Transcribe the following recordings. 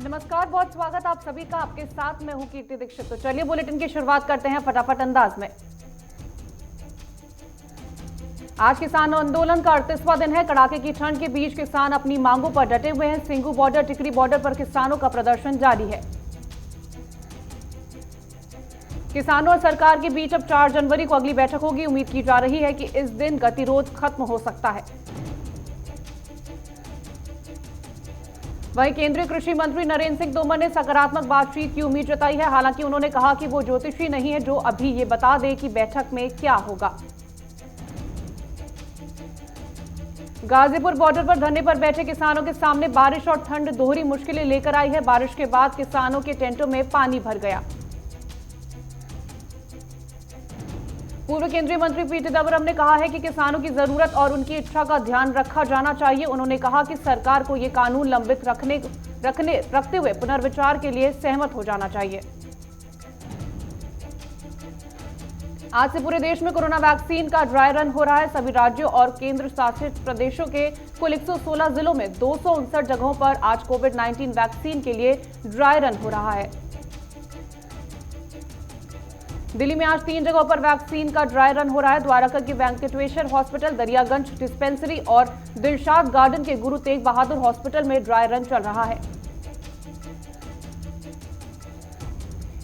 नमस्कार, बहुत स्वागत आप सभी का। आपके साथ मैं हूं कीर्ति दीक्षित। तो चलिए बुलेटिन की शुरुआत करते हैं फटाफट अंदाज में। आज किसान आंदोलन का 38वां दिन है। कड़ाके की ठंड के बीच किसान अपनी मांगों पर डटे हुए हैं। सिंगू बॉर्डर, टिकरी बॉर्डर पर किसानों का प्रदर्शन जारी है। किसानों और सरकार के बीच अब 4 जनवरी को अगली बैठक होगी। उम्मीद की जा रही है कि इस दिन गतिरोध खत्म हो सकता है। वहीं केंद्रीय कृषि मंत्री नरेंद्र सिंह तोमर ने सकारात्मक बातचीत की उम्मीद जताई है। हालांकि उन्होंने कहा कि वो ज्योतिषी नहीं है जो अभी ये बता दे कि बैठक में क्या होगा। गाजीपुर बॉर्डर पर धरने पर बैठे किसानों के सामने बारिश और ठंड दोहरी मुश्किलें लेकर आई है। बारिश के बाद किसानों के टेंटों में पानी भर गया। पूर्व केंद्रीय मंत्री पी चिदंबरम ने कहा है कि किसानों की जरूरत और उनकी इच्छा का ध्यान रखा जाना चाहिए। उन्होंने कहा कि सरकार को ये कानून लंबित रखते हुए पुनर्विचार के लिए सहमत हो जाना चाहिए। आज से पूरे देश में कोरोना वैक्सीन का ड्राई रन हो रहा है। सभी राज्यों और केंद्र शासित प्रदेशों के कुल 116 जिलों में 259 जगहों पर आज कोविड-19 वैक्सीन के लिए ड्राई रन हो रहा है। दिल्ली में आज 3 जगहों पर वैक्सीन का ड्राई रन हो रहा है। द्वारका के वेंकटेश्वर हॉस्पिटल, दरियागंज डिस्पेंसरी और दिलशाद गार्डन के गुरु तेग बहादुर हॉस्पिटल में ड्राई रन चल रहा है।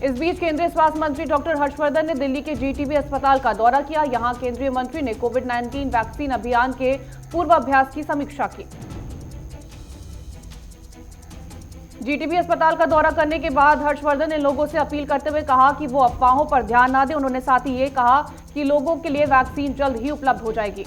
इस बीच केंद्रीय स्वास्थ्य मंत्री डॉक्टर हर्षवर्धन ने दिल्ली के जीटीबी अस्पताल का दौरा किया। यहां केंद्रीय मंत्री ने कोविड-19 वैक्सीन अभियान के पूर्वाभ्यास की समीक्षा की। जीटीबी अस्पताल का दौरा करने के बाद हर्षवर्धन ने लोगों से अपील करते हुए कहा कि वो अफवाहों पर ध्यान न दें। उन्होंने साथ ही ये कहा कि लोगों के लिए वैक्सीन जल्द ही उपलब्ध हो जाएगी।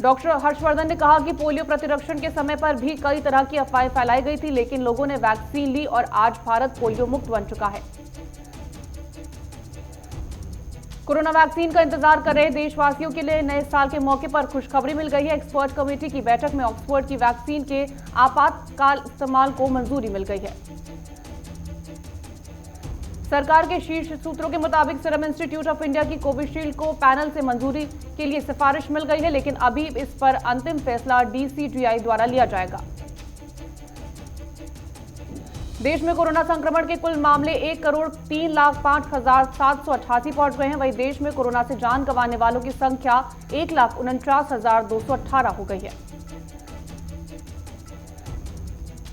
डॉक्टर हर्षवर्धन ने कहा कि पोलियो प्रतिरक्षण के समय पर भी कई तरह की अफवाहें फैलाई गई थी, लेकिन लोगों ने वैक्सीन ली और आज भारत पोलियो मुक्त बन चुका है। कोरोना वैक्सीन का इंतजार कर रहे देशवासियों के लिए नए साल के मौके पर खुशखबरी मिल गई है। एक्सपर्ट कमेटी की बैठक में ऑक्सफोर्ड की वैक्सीन के आपातकाल इस्तेमाल को मंजूरी मिल गई है। सरकार के शीर्ष सूत्रों के मुताबिक सीरम इंस्टीट्यूट ऑफ इंडिया की कोविशील्ड को पैनल से मंजूरी के लिए सिफारिश मिल गई है, लेकिन अभी इस पर अंतिम फैसला डीसीजीआई द्वारा लिया जाएगा। देश में कोरोना संक्रमण के कुल मामले 1,03,05,788 पहुंच गए हैं। वहीं देश में कोरोना से जान गंवाने वालों की संख्या 1,49,218 हो गई है।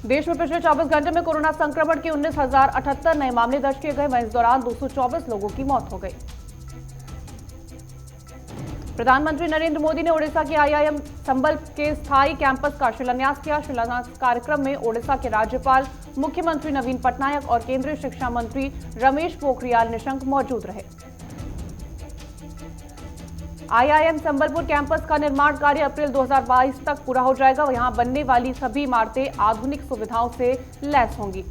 देश में पिछले 24 घंटे में कोरोना संक्रमण के 19,078 नए मामले दर्ज किए गए। वहीं इस दौरान 224 लोगों की मौत हो गई। प्रधानमंत्री नरेंद्र मोदी ने ओडिशा के आईआईएम संबल के स्थायी कैंपस का शिलान्यास किया। शिलान्यास कार्यक्रम में ओडिशा के राज्यपाल, मुख्यमंत्री नवीन पटनायक और केंद्रीय शिक्षा मंत्री रमेश पोखरियाल निशंक मौजूद रहे। आईआईएम संबलपुर कैंपस का निर्माण कार्य अप्रैल 2022 तक पूरा हो जाएगा। यहां बनने वाली सभी इमारतें आधुनिक सुविधाओं से लैस होंगी।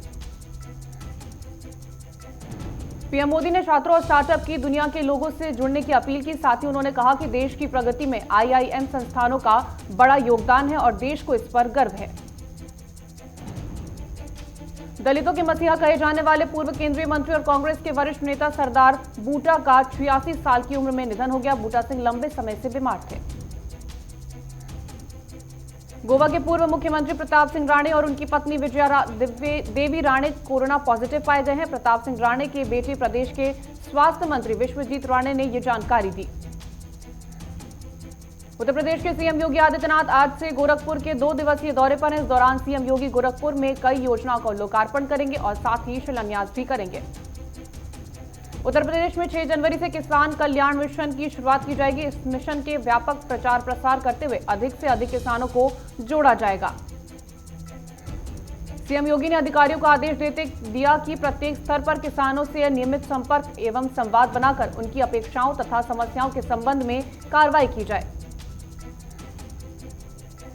पीएम मोदी ने छात्रों और स्टार्टअप की दुनिया के लोगों से जुड़ने की अपील की। साथ ही उन्होंने कहा कि देश की प्रगति में आईआईएम संस्थानों का बड़ा योगदान है और देश को इस पर गर्व है। दलितों के मसीहा कहे जाने वाले पूर्व केंद्रीय मंत्री और कांग्रेस के वरिष्ठ नेता सरदार बूटा का 86 साल की उम्र में निधन हो गया। बूटा सिंह लंबे समय से बीमार थे। गोवा के पूर्व मुख्यमंत्री प्रताप सिंह राणे और उनकी पत्नी विजया देवी राणे कोरोना पॉजिटिव पाए गए हैं। प्रताप सिंह राणे के बेटे प्रदेश के स्वास्थ्य मंत्री विश्वजीत राणे ने ये जानकारी दी। उत्तर प्रदेश के सीएम योगी आदित्यनाथ आज से गोरखपुर के 2 दिवसीय दौरे पर हैं। इस दौरान सीएम योगी गोरखपुर में कई योजनाओं का लोकार्पण करेंगे और साथ ही शिलान्यास भी करेंगे। उत्तर प्रदेश में 6 जनवरी से किसान कल्याण मिशन की शुरुआत की जाएगी। इस मिशन के व्यापक प्रचार प्रसार करते हुए अधिक से अधिक किसानों को जोड़ा जाएगा। सीएम योगी ने अधिकारियों को आदेश दिया कि प्रत्येक स्तर पर किसानों से नियमित संपर्क एवं संवाद बनाकर उनकी अपेक्षाओं तथा समस्याओं के संबंध में कार्रवाई की जाए।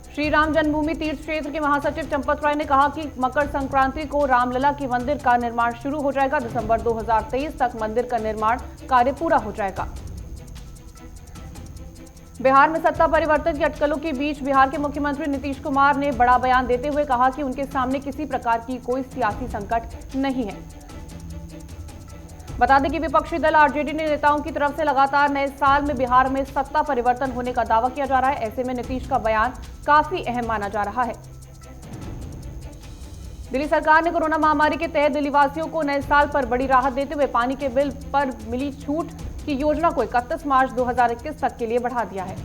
श्री राम जन्मभूमि तीर्थ क्षेत्र के महासचिव चंपत राय ने कहा कि मकर संक्रांति को रामलला के मंदिर का निर्माण शुरू हो जाएगा। दिसंबर 2023 तक मंदिर का निर्माण कार्य पूरा हो जाएगा। बिहार में सत्ता परिवर्तन की अटकलों के बीच बिहार के मुख्यमंत्री नीतीश कुमार ने बड़ा बयान देते हुए कहा कि उनके सामने किसी प्रकार की कोई सियासी संकट नहीं है। बता दें कि विपक्षी दल आरजेडी ने नेताओं की तरफ से लगातार नए साल में बिहार में सत्ता परिवर्तन होने का दावा किया जा रहा है। ऐसे में नीतीश का बयान काफी अहम माना जा रहा है। दिल्ली सरकार ने कोरोना महामारी के तहत दिल्ली वासियों को नए साल पर बड़ी राहत देते हुए पानी के बिल पर मिली छूट की योजना को 31 मार्च 2021 तक के लिए बढ़ा दिया है।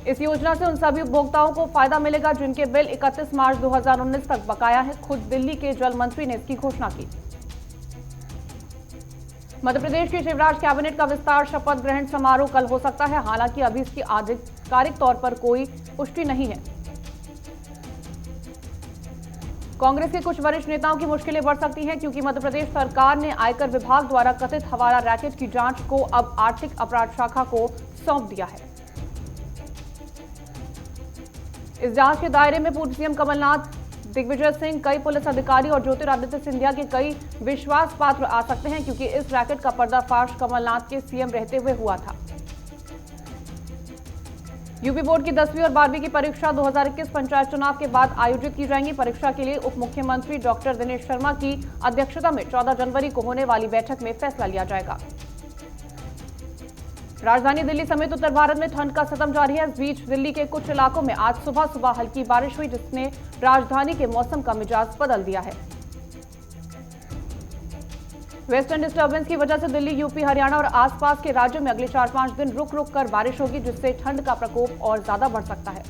इस योजना से उन सभी उपभोक्ताओं को फायदा मिलेगा जिनके बिल 31 मार्च 2019 तक बकाया है। खुद दिल्ली के जल मंत्री ने इसकी घोषणा की। मध्य प्रदेश की शिवराज कैबिनेट का विस्तार शपथ ग्रहण समारोह कल हो सकता है। हालांकि अभी इसकी आधिकारिक तौर पर कोई पुष्टि नहीं है। कांग्रेस के कुछ वरिष्ठ नेताओं की मुश्किलें बढ़ सकती हैं क्योंकि मध्य प्रदेश सरकार ने आयकर विभाग द्वारा कथित हवाला रैकेट की जांच को अब आर्थिक अपराध शाखा को सौंप दिया है। इस जांच के दायरे में पूर्व सीएम कमलनाथ, दिग्विजय सिंह, कई पुलिस अधिकारी और ज्योतिरादित्य सिंधिया के कई विश्वास पात्र आ सकते हैं क्योंकि इस रैकेट का पर्दाफाश कमलनाथ के सीएम रहते हुए हुआ था। यूपी बोर्ड की 10वीं और 12वीं की परीक्षा 2021 पंचायत चुनाव के बाद आयोजित की जाएंगी। परीक्षा के लिए उप मुख्यमंत्री डॉक्टर दिनेश शर्मा की अध्यक्षता में 14 जनवरी को होने वाली बैठक में फैसला लिया जाएगा। राजधानी दिल्ली समेत उत्तर भारत में ठंड का सितम जारी है। इस बीच दिल्ली के कुछ इलाकों में आज सुबह हल्की बारिश हुई जिसने राजधानी के मौसम का मिजाज बदल दिया है। वेस्टर्न डिस्टर्बेंस की वजह से दिल्ली, यूपी, हरियाणा और आसपास के राज्यों में अगले 4-5 दिन रुक कर बारिश होगी जिससे ठंड का प्रकोप और ज्यादा बढ़ सकता है।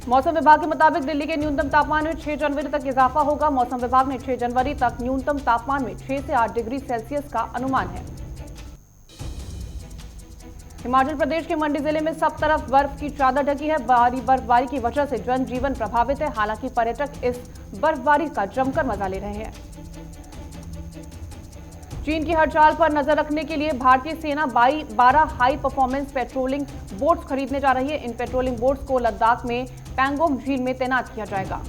मौसम विभाग के मुताबिक दिल्ली के न्यूनतम तापमान में 6 जनवरी तक इजाफा होगा। मौसम विभाग ने 6 जनवरी तक न्यूनतम तापमान में 6 से 8 डिग्री सेल्सियस का अनुमान है। हिमाचल प्रदेश के मंडी जिले में सब तरफ बर्फ की चादर ढकी है। भारी बर्फबारी की वजह से जनजीवन प्रभावित है। हालांकि पर्यटक इस बर्फबारी का जमकर मजा ले रहे हैं। चीन की हर चाल पर नजर रखने के लिए भारतीय सेना 12 हाई परफॉर्मेंस पेट्रोलिंग बोट्स खरीदने जा रही है। इन पेट्रोलिंग बोट्स को लद्दाख में पैंगोंग झील में तैनात किया जाएगा।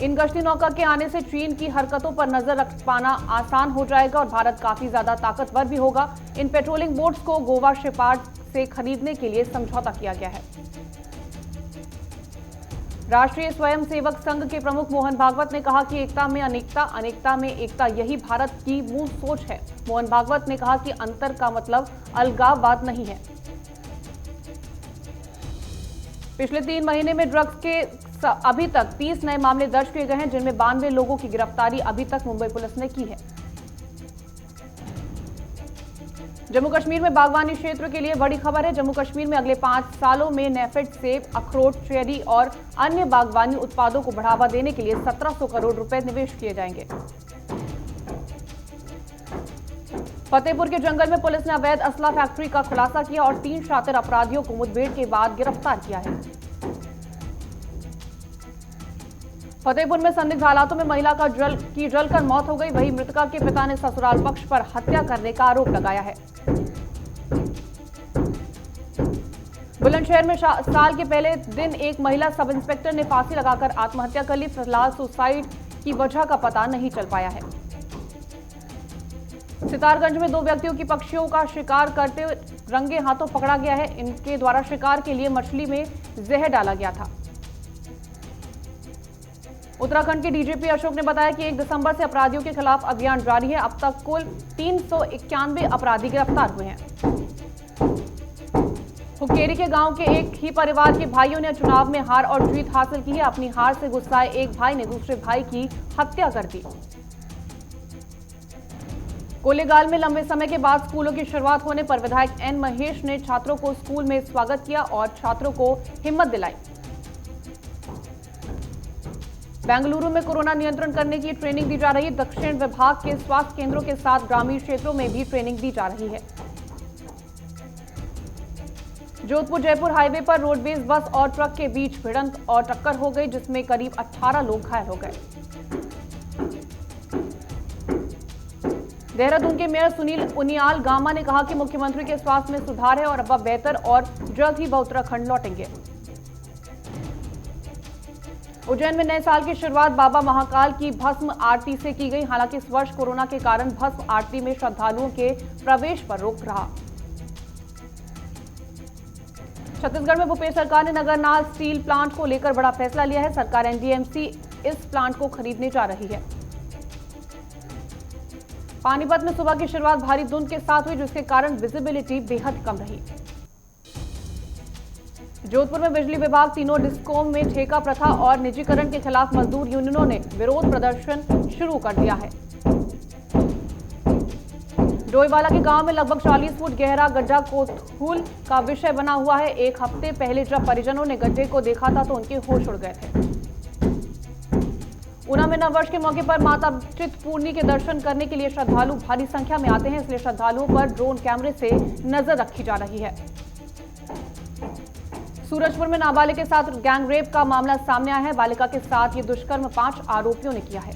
इन गश्ती नौका के आने से चीन की हरकतों पर नजर रख पाना आसान हो जाएगा और भारत काफी ज्यादा ताकतवर भी होगा। इन पेट्रोलिंग बोट्स को गोवा शिपयार्ड से खरीदने के लिए समझौता किया गया है। राष्ट्रीय स्वयंसेवक संघ के प्रमुख मोहन भागवत ने कहा कि एकता में अनेकता, अनेकता में एकता, यही भारत की मूल सोच है। मोहन भागवत ने कहा कि अंतर का मतलब अलगाववाद नहीं है। पिछले 3 महीने में ड्रग्स के अभी तक 30 नए मामले दर्ज किए गए हैं जिनमें 92 लोगों की गिरफ्तारी अभी तक मुंबई पुलिस ने की है। जम्मू कश्मीर में बागवानी क्षेत्र के लिए बड़ी खबर है। जम्मू कश्मीर में अगले 5 सालों में नेफेड, सेब, अखरोट, चेरी और अन्य बागवानी उत्पादों को बढ़ावा देने के लिए 1700 करोड़ रुपए निवेश किए जाएंगे। फतेहपुर के जंगल में पुलिस ने अवैध असला फैक्ट्री का खुलासा किया और 3 शातिर अपराधियों को मुठभेड़ के बाद गिरफ्तार किया है। फतेहपुर में संदिग्ध हालातों में महिला का जलकर मौत हो गई। वहीं मृतका के पिता ने ससुराल पक्ष पर हत्या करने का आरोप लगाया है। बुलंदशहर में साल के पहले दिन एक महिला सब इंस्पेक्टर ने फांसी लगाकर आत्महत्या कर ली। फिलहाल सुसाइड की वजह का पता नहीं चल पाया है। सितारगंज में 2 व्यक्तियों की पक्षियों का शिकार करते हुए रंगे हाथों पकड़ा गया है। इनके द्वारा शिकार के लिए मछली में जहर डाला गया था। उत्तराखंड के डीजीपी अशोक ने बताया कि 1 दिसंबर से अपराधियों के खिलाफ अभियान जारी है। अब तक कुल 391 अपराधी गिरफ्तार हुए हैं। हुक्केरी के गांव के एक ही परिवार के भाइयों ने चुनाव में हार और जीत हासिल की है। अपनी हार से गुस्साए एक भाई ने दूसरे भाई की हत्या कर दी। कोलेगाल में लंबे समय के बाद स्कूलों की शुरुआत होने पर विधायक एन महेश ने छात्रों को स्कूल में स्वागत किया और छात्रों को हिम्मत दिलाई। बेंगलुरु में कोरोना नियंत्रण करने की ट्रेनिंग दी जा रही है। दक्षिण विभाग के स्वास्थ्य केंद्रों के साथ ग्रामीण क्षेत्रों में भी ट्रेनिंग दी जा रही है। जोधपुर जयपुर हाईवे पर रोडवेज बस और ट्रक के बीच भिड़ंत और टक्कर हो गई जिसमें करीब 18 लोग घायल हो गए। देहरादून के मेयर सुनील उनियाल गामा ने कहा कि मुख्यमंत्री के स्वास्थ्य में सुधार है और अब वह बेहतर और जल्द ही वह उत्तराखंड लौटेंगे। उज्जैन में नए साल की शुरुआत बाबा महाकाल की भस्म आरती से की गई। हालांकि इस वर्ष कोरोना के कारण भस्म आरती में श्रद्धालुओं के प्रवेश पर रोक रहा। छत्तीसगढ़ में भूपेश सरकार ने नगरनाल स्टील प्लांट को लेकर बड़ा फैसला लिया है। सरकार एनडीएमसी इस प्लांट को खरीदने जा रही है। पानीपत में सुबह की शुरुआत भारी धुंध के साथ हुई, जिसके कारण विजिबिलिटी बेहद कम रही। जोधपुर में बिजली विभाग तीनों डिस्कॉम में ठेका प्रथा और निजीकरण के खिलाफ मजदूर यूनियनों ने विरोध प्रदर्शन शुरू कर दिया है। डोईवाला के गांव में लगभग 40 फुट गहरा गड्ढा कोतूहल का विषय बना हुआ है। एक हफ्ते पहले जब परिजनों ने गड्ढे को देखा था तो उनके होश उड़ गए थे। ऊना में नववर्ष के मौके पर माता चिंतपूर्णी के दर्शन करने के लिए श्रद्धालु भारी संख्या में आते हैं, इसलिए श्रद्धालुओं पर ड्रोन कैमरे से नजर रखी जा रही है। सूरजपुर में नाबालिग के साथ गैंग रेप का मामला सामने आया है। बालिका के साथ ये दुष्कर्म 5 आरोपियों ने किया है।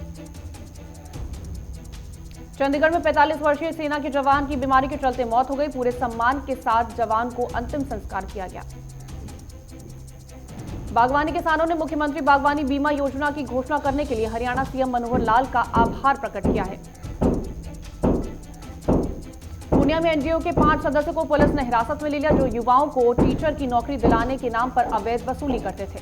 चंडीगढ़ में 45 वर्षीय सेना के जवान की बीमारी के चलते मौत हो गई। पूरे सम्मान के साथ जवान को अंतिम संस्कार किया गया। बागवानी किसानों ने मुख्यमंत्री बागवानी बीमा योजना की घोषणा करने के लिए हरियाणा सीएम मनोहर लाल का आभार प्रकट किया है। पूर्णिया में एनजीओ के 5 सदस्यों को पुलिस ने हिरासत में ले लिया, जो युवाओं को टीचर की नौकरी दिलाने के नाम पर अवैध वसूली करते थे।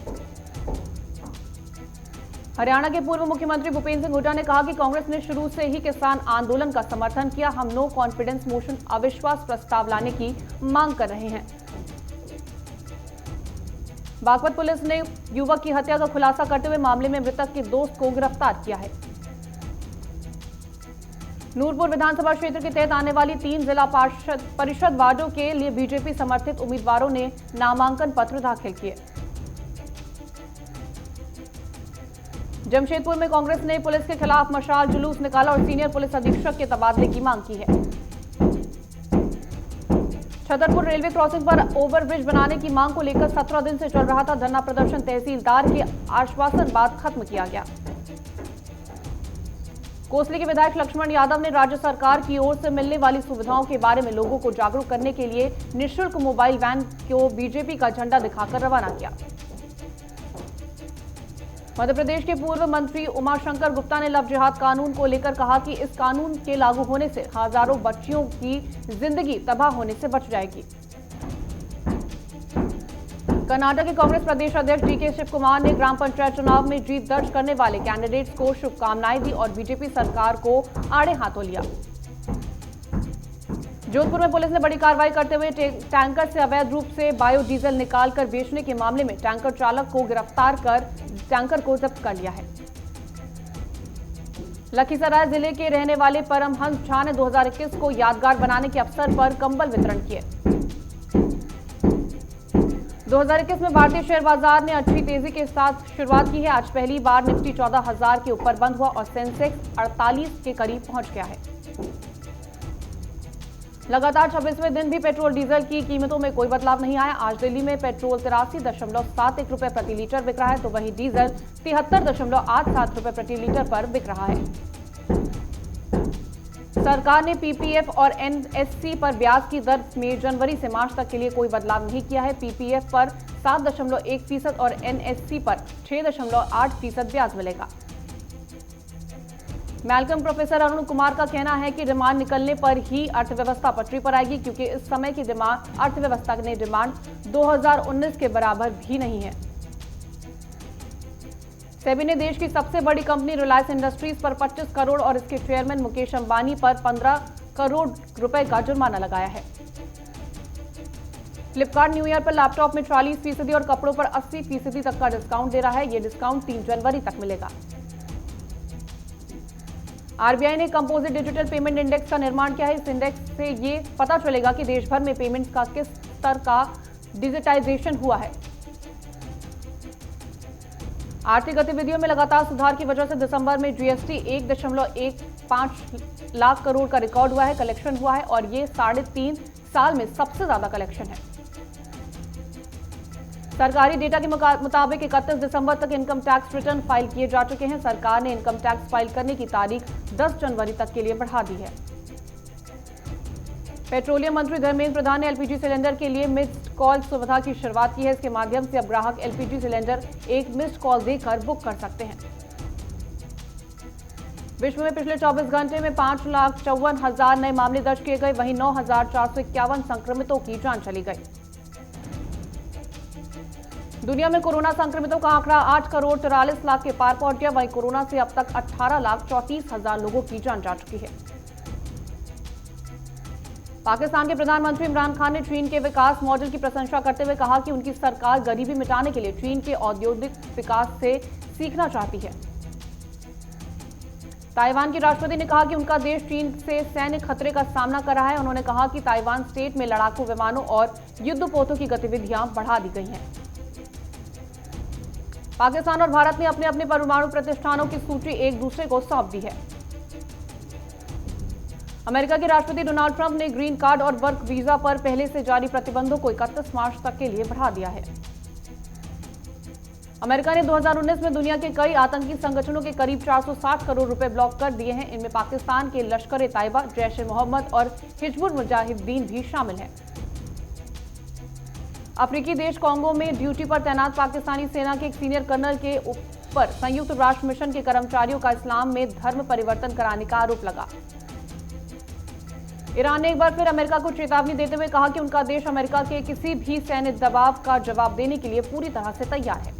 हरियाणा के पूर्व मुख्यमंत्री भूपेंद्र सिंह हुड्डा ने कहा कि कांग्रेस ने शुरू से ही किसान आंदोलन का समर्थन किया। हम नो कॉन्फिडेंस मोशन अविश्वास प्रस्ताव लाने की मांग कर रहे हैं। बागपत पुलिस ने युवक की हत्या का खुलासा करते हुए मामले में मृतक के दोस्त को गिरफ्तार किया है। नूरपुर विधानसभा क्षेत्र के तहत आने वाली 3 जिला परिषद वार्डों के लिए बीजेपी समर्थित उम्मीदवारों ने नामांकन पत्र दाखिल किए। जमशेदपुर में कांग्रेस ने पुलिस के खिलाफ मशाल जुलूस निकाला और सीनियर पुलिस अधीक्षक के तबादले की मांग की है। छतरपुर रेलवे क्रॉसिंग पर ओवरब्रिज बनाने की मांग को लेकर 17 दिन से चल रहा था धरना प्रदर्शन तहसीलदार के आश्वासन बाद खत्म किया गया। कोसली के विधायक लक्ष्मण यादव ने राज्य सरकार की ओर से मिलने वाली सुविधाओं के बारे में लोगों को जागरूक करने के लिए निःशुल्क मोबाइल वैन को बीजेपी का झंडा दिखाकर रवाना किया। मध्य प्रदेश के पूर्व मंत्री उमाशंकर गुप्ता ने लव जिहाद कानून को लेकर कहा कि इस कानून के लागू होने से हजारों बच्चियों की जिंदगी तबाह होने से बच जाएगी। कर्नाटक के कांग्रेस प्रदेश अध्यक्ष डीके शिव कुमार ने ग्राम पंचायत चुनाव में जीत दर्ज करने वाले कैंडिडेट्स को शुभकामनाएं दी और बीजेपी सरकार को आड़े हाथों लिया। जोधपुर में पुलिस ने बड़ी कार्रवाई करते हुए टैंकर से अवैध रूप से बायोडीजल निकालकर बेचने के मामले में टैंकर चालक को गिरफ्तार कर टैंकर को जब्त कर लिया है। लखीसराय जिले के रहने वाले परमहंस झा ने 2021 को यादगार बनाने के अवसर पर कंबल वितरण किए। 2021 में भारतीय शेयर बाजार ने अच्छी तेजी के साथ शुरुआत की है। आज पहली बार निफ्टी 14,000 के ऊपर बंद हुआ और सेंसेक्स 48 के करीब पहुंच गया है। लगातार 26वें दिन भी पेट्रोल डीजल की कीमतों में कोई बदलाव नहीं आया। आज दिल्ली में पेट्रोल 83.71 रुपए प्रति लीटर बिक रहा है, तो वहीं डीजल 73.87 रुपए प्रति लीटर पर बिक रहा है। सरकार ने पीपीएफ और एनएससी पर ब्याज की दर में जनवरी से मार्च तक के लिए कोई बदलाव नहीं किया है। पीपीएफ पर 7.1% और एनएससी पर 6.8% ब्याज मिलेगा। मैल्कम प्रोफेसर अरुण कुमार का कहना है कि डिमांड निकलने पर ही अर्थव्यवस्था पटरी पर आएगी, क्योंकि इस समय की अर्थव्यवस्था ने डिमांड 2019 के बराबर भी नहीं है। सेबी ने देश की सबसे बड़ी कंपनी रिलायंस इंडस्ट्रीज पर 25 करोड़ और इसके चेयरमैन मुकेश अंबानी पर 15 करोड़ रुपए का जुर्माना लगाया है। फ्लिपकार्ट न्यू ईयर पर लैपटॉप में 40% और कपड़ों पर 80% तक का डिस्काउंट दे रहा है। यह डिस्काउंट 3 जनवरी तक मिलेगा। आरबीआई ने कंपोजिट डिजिटल पेमेंट इंडेक्स का निर्माण किया है। इस इंडेक्स से ये पता चलेगा कि देश भर में पेमेंट्स का किस स्तर का डिजिटाइजेशन हुआ है। आर्थिक गतिविधियों में लगातार सुधार की वजह से दिसंबर में जीएसटी 1.15 लाख करोड़ का रिकॉर्ड हुआ है, कलेक्शन हुआ है और ये 3.5 साल में सबसे ज्यादा कलेक्शन है। सरकारी डेटा के मुताबिक 31 दिसंबर तक इनकम टैक्स रिटर्न फाइल किए जा चुके हैं। सरकार ने इनकम टैक्स फाइल करने की तारीख 10 जनवरी तक के लिए बढ़ा दी है। पेट्रोलियम मंत्री धर्मेंद्र प्रधान ने एलपीजी सिलेंडर के लिए मिस्ड कॉल सुविधा की शुरुआत की है। इसके माध्यम से अब ग्राहक एलपीजी सिलेंडर एक मिस्ड कॉल देकर बुक कर सकते हैं। विश्व में पिछले 24 घंटे में 5,54,000 नए मामले दर्ज किए गए, वहीं 9,451 संक्रमितों की जान चली गई। दुनिया में कोरोना संक्रमितों का आंकड़ा 8 करोड़ 43 लाख के पार पहुंच गया। वहीं कोरोना से अब तक 18,34,000 लोगों की जान जा चुकी है। पाकिस्तान के प्रधानमंत्री इमरान खान ने चीन के विकास मॉडल की प्रशंसा करते हुए कहा कि उनकी सरकार गरीबी मिटाने के लिए चीन के औद्योगिक विकास से सीखना चाहती है। ताइवान के राष्ट्रपति ने कहा कि उनका देश चीन से सैन्य खतरे का सामना कर रहा है। उन्होंने कहा कि ताइवान स्टेट में लड़ाकू विमानों और युद्धपोतों की गतिविधियां बढ़ा दी गई हैं। पाकिस्तान और भारत ने अपने अपने परमाणु प्रतिष्ठानों की सूची एक दूसरे को सौंप दी है। अमेरिका के राष्ट्रपति डोनाल्ड ट्रंप ने ग्रीन कार्ड और वर्क वीजा पर पहले से जारी प्रतिबंधों को 31 मार्च तक के लिए बढ़ा दिया है। अमेरिका ने 2019 में दुनिया के कई आतंकी संगठनों के करीब 460 करोड़ रुपए ब्लॉक कर दिए हैं। इनमें पाकिस्तान के लश्कर-ए-तैयबा, जैश-ए-मोहम्मद और हिजबुल मुजाहिदीन भी शामिल हैं। अफ्रीकी देश कांगो में ड्यूटी पर तैनात पाकिस्तानी सेना के एक सीनियर कर्नल के ऊपर संयुक्त राष्ट्र मिशन के कर्मचारियों का इस्लाम में धर्म परिवर्तन कराने का आरोप लगा। ईरान ने एक बार फिर अमेरिका को चेतावनी देते हुए कहा कि उनका देश अमेरिका के किसी भी सैन्य दबाव का जवाब देने के लिए पूरी तरह से तैयार है।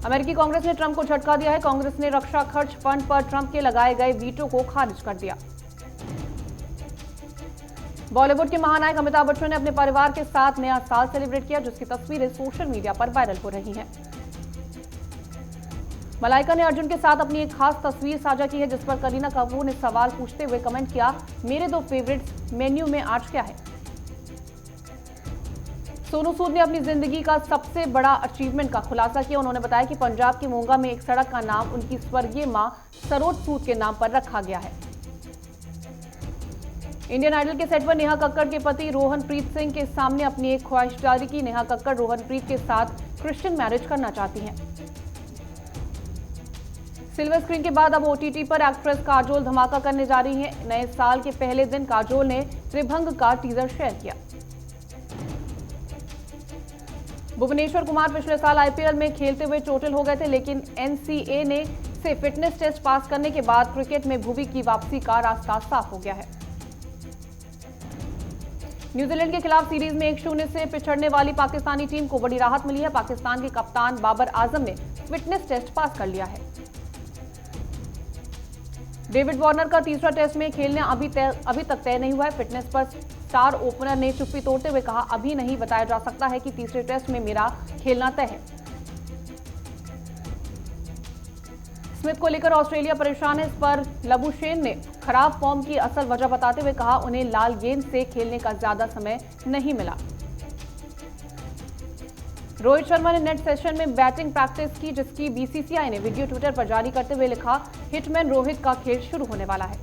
अमेरिकी कांग्रेस ने ट्रंप को झटका दिया है। कांग्रेस ने रक्षा खर्च फंड पर ट्रंप के लगाए गए वीटो को खारिज कर दिया। बॉलीवुड के महानायक अमिताभ बच्चन ने अपने परिवार के साथ नया साल सेलिब्रेट किया, जिसकी तस्वीरें सोशल मीडिया पर वायरल हो रही हैं। मलाइका ने अर्जुन के साथ अपनी एक खास तस्वीर साझा की है, जिस पर करीना कपूर ने सवाल पूछते हुए कमेंट किया, मेरे 2 फेवरेट्स मेन्यू में आज क्या है। सोनू सूद ने अपनी जिंदगी का सबसे बड़ा अचीवमेंट का खुलासा किया। उन्होंने बताया कि पंजाब के मोगा में एक सड़क का नाम उनकी स्वर्गीय मां सरोज सूद के नाम पर रखा गया है। इंडियन आइडल के सेट पर नेहा कक्कड़ के पति रोहनप्रीत सिंह के सामने अपनी एक ख्वाहिश जारी की। नेहा कक्कड़ रोहनप्रीत के साथ क्रिश्चियन मैरिज करना चाहती हैं। सिल्वर स्क्रीन के बाद अब OTT पर एक्ट्रेस काजोल धमाका करने जा रही हैं। नए साल के पहले दिन काजोल ने त्रिभंग का टीजर शेयर किया। भुवनेश्वर कुमार पिछले साल IPL में खेलते हुए चोटिल हो गए थे, लेकिन NCA ने से फिटनेस टेस्ट पास करने के बाद क्रिकेट में भुवी की वापसी का रास्ता साफ हो गया है। न्यूजीलैंड के खिलाफ सीरीज में 1-0 से पिछड़ने वाली पाकिस्तानी टीम को बड़ी राहत मिली है। पाकिस्तान के कप्तान बाबर आजम ने फिटनेस टेस्ट पास कर लिया है। डेविड वार्नर का तीसरा टेस्ट में खेलना अभी तक तय नहीं हुआ है। फिटनेस पर स्टार ओपनर ने चुप्पी तोड़ते हुए कहा, अभी नहीं बताया जा सकता है कि तीसरे टेस्ट में मेरा खेलना तय है। स्मिथ को लेकर ऑस्ट्रेलिया परेशान है। इस पर लबुशेन ने खराब फॉर्म की असल वजह बताते हुए कहा, उन्हें लाल गेंद से खेलने का ज्यादा समय नहीं मिला। रोहित शर्मा ने नेट सेशन में बैटिंग प्रैक्टिस की, जिसकी BCCI ने वीडियो ट्विटर पर जारी करते हुए लिखा, हिटमैन रोहित का खेल शुरू होने वाला है।